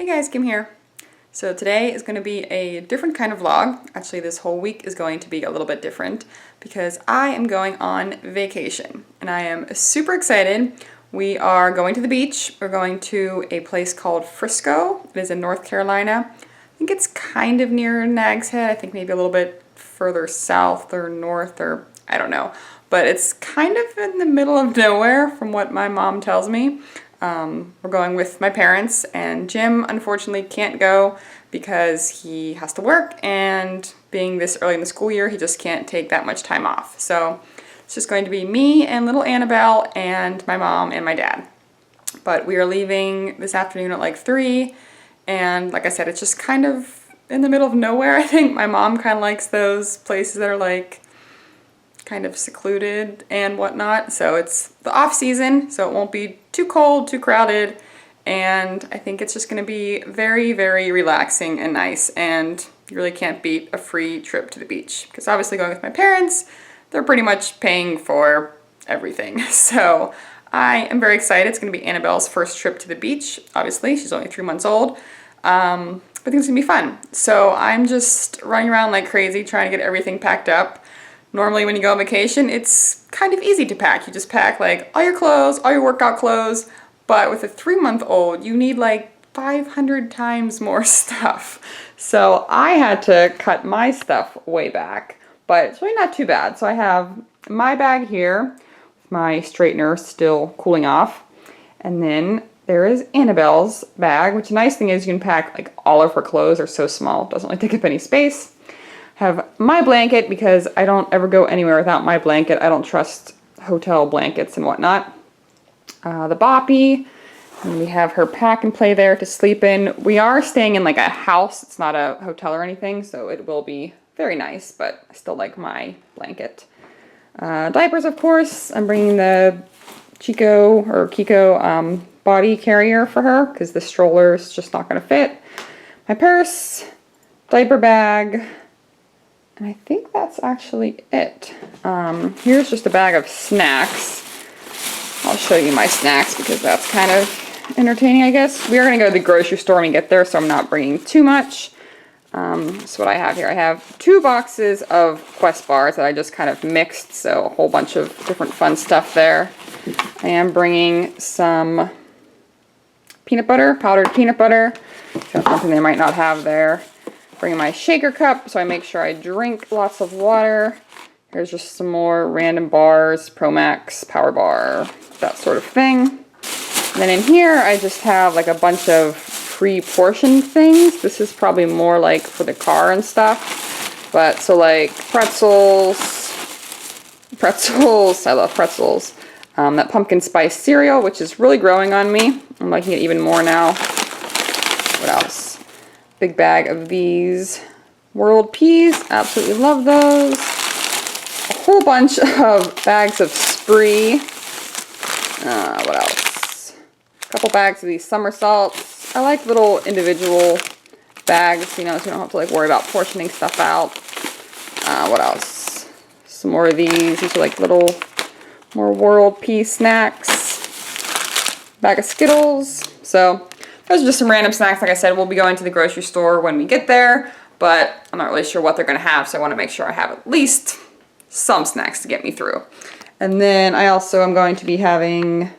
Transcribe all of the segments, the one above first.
Hey guys, Kim here. So today is going to be a different kind of vlog. Actually, this whole week is going to be a little bit different because I am going on vacation and I am super excited. We are going to the beach. We're going to a place called Frisco. It is in North Carolina. I think it's kind of near Nags Head. I think maybe a little bit further south or north, or I don't know. But it's kind of in the middle of nowhere from what my mom tells me. We're going with my parents, and Jim unfortunately can't go because he has to work, and being this early in the school year, he just can't take that much time off. So it's just going to be me and little Annabelle and my mom and my dad. But we are leaving this afternoon at like 3, and like I said, it's just kind of in the middle of nowhere. I think my mom kind of likes those places that are like kind of secluded and whatnot. So it's the off season, so it won't be too cold, too crowded, and I think it's just going to be very, very relaxing and nice, and you really can't beat a free trip to the beach because obviously going with my parents, they're pretty much paying for everything. So I am very excited. It's going to be Annabelle's first trip to the beach. Obviously, she's only 3 months old. But I think it's going to be fun. So I'm just running around like crazy trying to get everything packed up. Normally when you go on vacation, it's kind of easy to pack. You just pack like all your clothes, all your workout clothes, but with a 3-month-old, you need like 500 times more stuff. So I had to cut my stuff way back, but it's really not too bad. So I have my bag here, my straightener still cooling off, and then there is Annabelle's bag, which the nice thing is you can pack like all of her clothes. They're so small, it doesn't really take up any space. Have my blanket because I don't ever go anywhere without my blanket. I don't trust hotel blankets and whatnot. The boppy, and we have her pack and play there to sleep in. We are staying in like a house. It's not a hotel or anything, so it will be very nice, but I still like my blanket. Diapers, of course. I'm bringing the Kiko body carrier for her because the stroller is just not going to fit. My purse, diaper bag, and I think that's actually it. Here's just a bag of snacks. I'll show you my snacks because that's kind of entertaining, I guess. We are going to go to the grocery store when we get there, so I'm not bringing too much. So what I have here, I have 2 boxes of Quest bars that I just kind of mixed, so a whole bunch of different fun stuff there. I am bringing some peanut butter, powdered peanut butter. That's something they might not have there. Bringing my shaker cup so I make sure I drink lots of water. Here's just some more random bars, Pro Max, Power Bar, that sort of thing. And then in here I just have like a bunch of pre-portioned things. This is probably more like for the car and stuff. But so like pretzels, I love pretzels. That pumpkin spice cereal, which is really growing on me. I'm liking it even more now. What else? Big bag of these world peas. Absolutely love those. A whole bunch of bags of Spree. What else? A couple bags of these somersaults. I like little individual bags, you know, so you don't have to like worry about portioning stuff out. What else? Some more of these. These are like little more world pea snacks. Bag of Skittles. So those are just some random snacks. Like I said, we'll be going to the grocery store when we get there, but I'm not really sure what they're going to have, so I want to make sure I have at least some snacks to get me through. And then I also am going to be having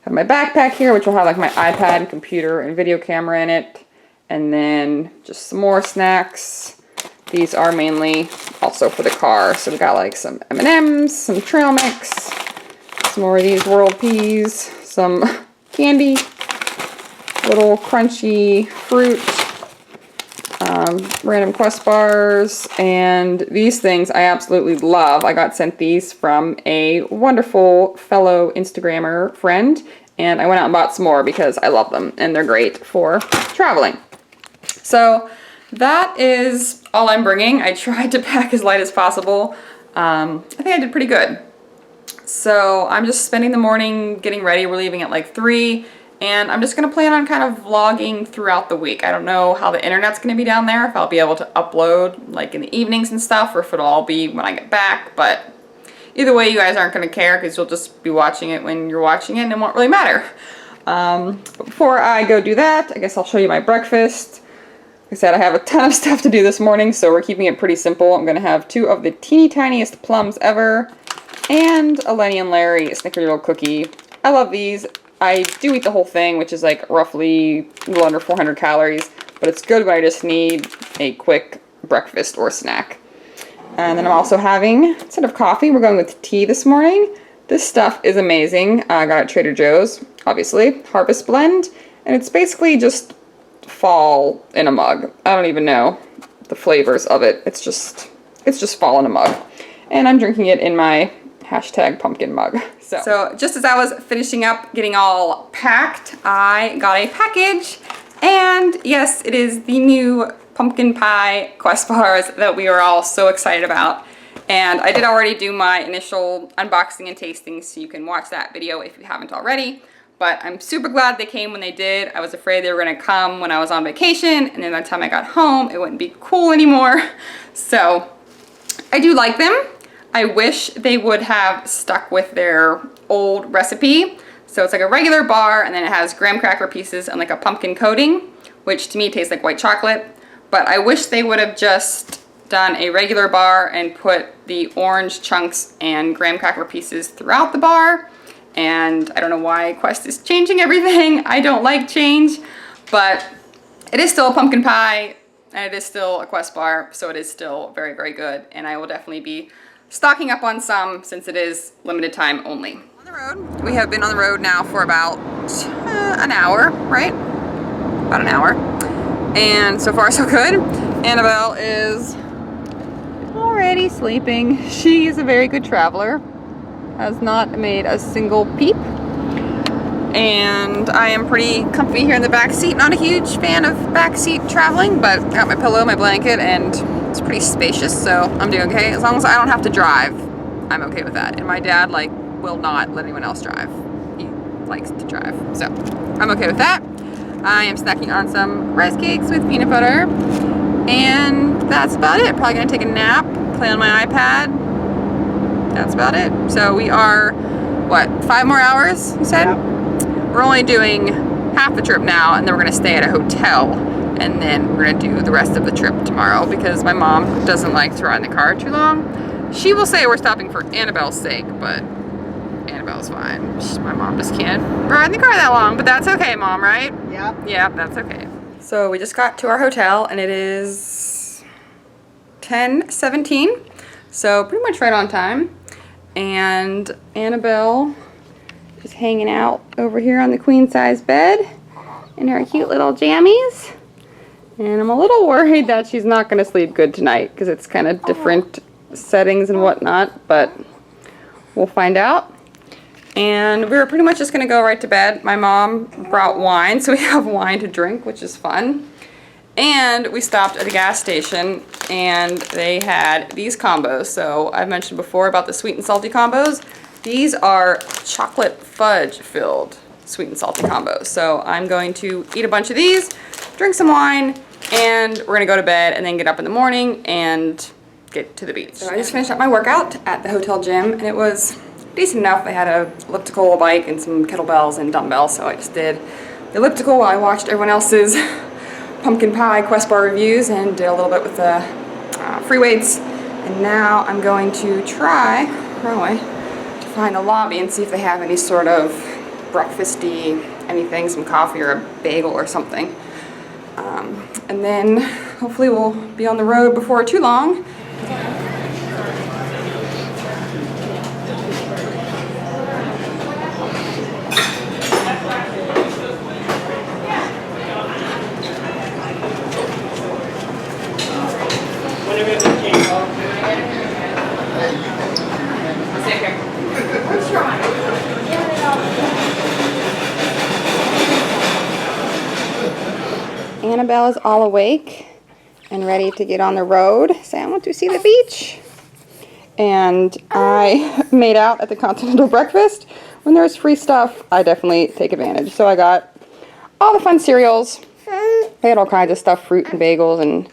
my backpack here, which will have like my iPad and computer and video camera in it, and then just some more snacks. These are mainly also for the car, so we got like some M&Ms, some trail mix, some more of these world peas, some candy, little crunchy fruit, random Quest bars, and these things I absolutely love. I got sent these from a wonderful fellow Instagrammer friend, and I went out and bought some more because I love them, and they're great for traveling. So that is all I'm bringing. I tried to pack as light as possible. I think I did pretty good. So I'm just spending the morning getting ready. We're leaving at like 3. And I'm just going to plan on kind of vlogging throughout the week. I don't know how the internet's going to be down there, if I'll be able to upload like in the evenings and stuff, or if it'll all be when I get back. But either way, you guys aren't going to care because you'll just be watching it when you're watching it and it won't really matter. But before I go do that, I guess I'll show you my breakfast. Like I said, I have a ton of stuff to do this morning, so we're keeping it pretty simple. I'm going to have 2 of the teeny tiniest plums ever, and a Lenny and Larry Snickerdoodle cookie. I love these. I do eat the whole thing, which is like roughly a little under 400 calories, but it's good when I just need a quick breakfast or snack. And then I'm also having, instead of coffee, we're going with tea this morning. This stuff is amazing. I got it at Trader Joe's, obviously. Harvest Blend. And it's basically just fall in a mug. I don't even know the flavors of it. It's just fall in a mug. And I'm drinking it in my #pumpkin mug. So just as I was finishing up getting all packed, I got a package. And yes, it is the new pumpkin pie Quest bars that we are all so excited about. And I did already do my initial unboxing and tasting, so you can watch that video if you haven't already. But I'm super glad they came when they did. I was afraid they were gonna come when I was on vacation, and then by the time I got home, it wouldn't be cool anymore. So I do like them. I wish they would have stuck with their old recipe. So it's like a regular bar, and then it has graham cracker pieces and like a pumpkin coating, which to me tastes like white chocolate. But I wish they would have just done a regular bar and put the orange chunks and graham cracker pieces throughout the bar. And I don't know why Quest is changing everything. I don't like change, but it is still a pumpkin pie and it is still a Quest bar, so it is still very, very good. And I will definitely be stocking up on some since it is limited time only. On the road, we have been on the road now for about an hour, right? About an hour. And so far so good. Annabelle is already sleeping. She is a very good traveler. Has not made a single peep. And I am pretty comfy here in the back seat. Not a huge fan of back seat traveling, but got my pillow, my blanket, and it's pretty spacious, so I'm doing okay. As long as I don't have to drive, I'm okay with that. And my dad, like, will not let anyone else drive. He likes to drive, so I'm okay with that. I am snacking on some rice cakes with peanut butter, and that's about it. Probably gonna take a nap, play on my iPad. That's about it. So we are, what, 5 more hours, you said? Yep. We're only doing half the trip now, and then we're gonna stay at a hotel, and then we're gonna do the rest of the trip tomorrow because my mom doesn't like to ride in the car too long. She will say we're stopping for Annabelle's sake, but Annabelle's fine. My mom just can't ride in the car that long, but that's okay, Mom, right? Yep. Yep, that's okay. So we just got to our hotel, and it is 10:17, so pretty much right on time. And Annabelle is hanging out over here on the queen size bed in her cute little jammies. And I'm a little worried that she's not going to sleep good tonight because it's kind of different settings and whatnot, but we'll find out. And we were pretty much just going to go right to bed. My mom brought wine, so we have wine to drink, which is fun. And we stopped at a gas station and they had these combos. So I've mentioned before about the sweet and salty combos. These are chocolate fudge filled sweet and salty combos. So I'm going to eat a bunch of these, drink some wine, and we're gonna go to bed and then get up in the morning and get to the beach. So I just finished up my workout at the hotel gym and it was decent enough. They had a elliptical, a bike, and some kettlebells and dumbbells. So I just did the elliptical while I watched everyone else's pumpkin pie Quest bar reviews and did a little bit with the free weights. And now I'm going to try, to find the lobby and see if they have any sort of breakfasty anything, some coffee or a bagel or something. And then hopefully we'll be on the road before too long. Annabelle is all awake and ready to get on the road. Say, I want to see the beach. And I made out at the Continental Breakfast. When there's free stuff, I definitely take advantage. So I got all the fun cereals. They had all kinds of stuff, fruit and bagels and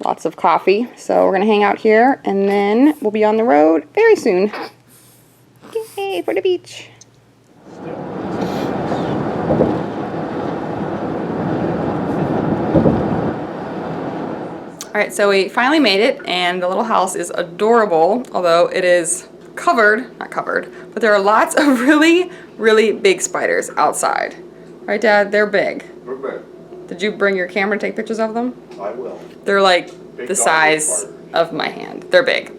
lots of coffee. So we're going to hang out here and then we'll be on the road very soon. Yay, for the beach. Alright, so we finally made it, and the little house is adorable, although it is covered, not covered, but there are lots of really, really big spiders outside. Right, Dad? They're big. They're big. Did you bring your camera to take pictures of them? I will. They're like Big the size of my hand. They're big.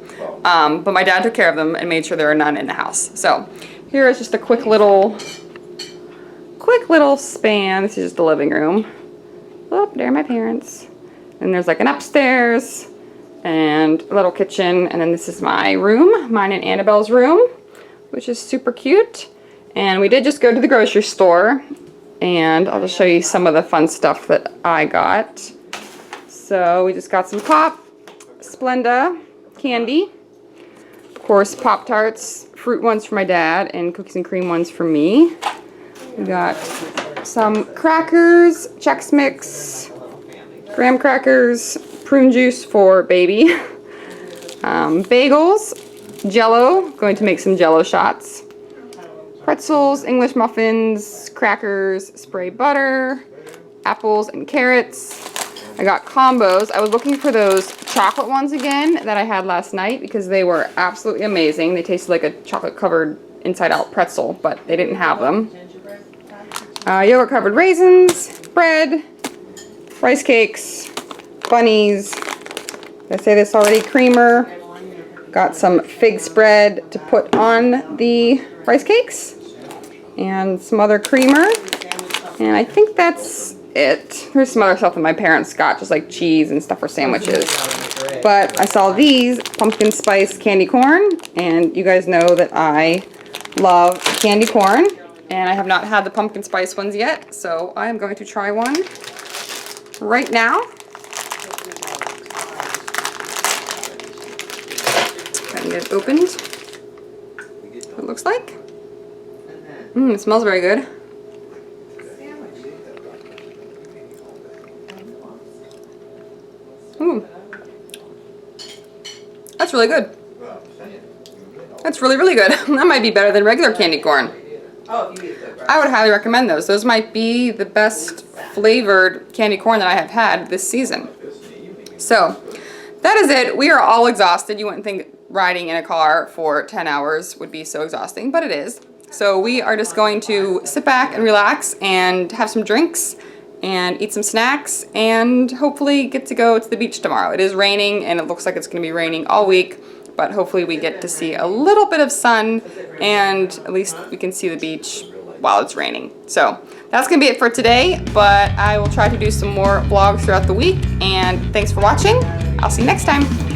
But my dad took care of them and made sure there are none in the house. So here is just a quick little span. This is just the living room. Oh, there are my parents. And there's like an upstairs and a little kitchen. And then this is my room, mine and Annabelle's room, which is super cute. And we did just go to the grocery store, and I'll just show you some of the fun stuff that I got. So we just got some Pop, Splenda candy. Of course, Pop-Tarts, fruit ones for my dad, and cookies and cream ones for me. We got some crackers, Chex Mix, graham crackers, prune juice for baby, bagels, Jell-O, going to make some Jell-O shots, pretzels, English muffins, crackers, spray butter, apples and carrots. I got combos. I was looking for those chocolate ones again that I had last night because they were absolutely amazing. They tasted like a chocolate covered inside out pretzel, but they didn't have them. Yogurt covered raisins, bread, rice cakes, bunnies. Did I say this already? Creamer. Got some fig spread to put on the rice cakes. And some other creamer. And I think that's it. There's some other stuff that my parents got, just like cheese and stuff for sandwiches. But I saw these pumpkin spice candy corn. And you guys know that I love candy corn. And I have not had the pumpkin spice ones yet. So I am going to try one right now. Try and get it opened. What it looks like. It smells very good. That's really good. That's really, really good. That might be better than regular candy corn. I would highly recommend those. Those might be the best flavored candy corn that I have had this season. So, that is it. We are all exhausted. You wouldn't think riding in a car for 10 hours would be so exhausting, but it is. So we are just going to sit back and relax and have some drinks and eat some snacks and hopefully get to go to the beach tomorrow. It is raining and it looks like it's going to be raining all week, but hopefully we get to see a little bit of sun and at least we can see the beach while it's raining. So that's going to be it for today, but I will try to do some more vlogs throughout the week, and thanks for watching. I'll see you next time.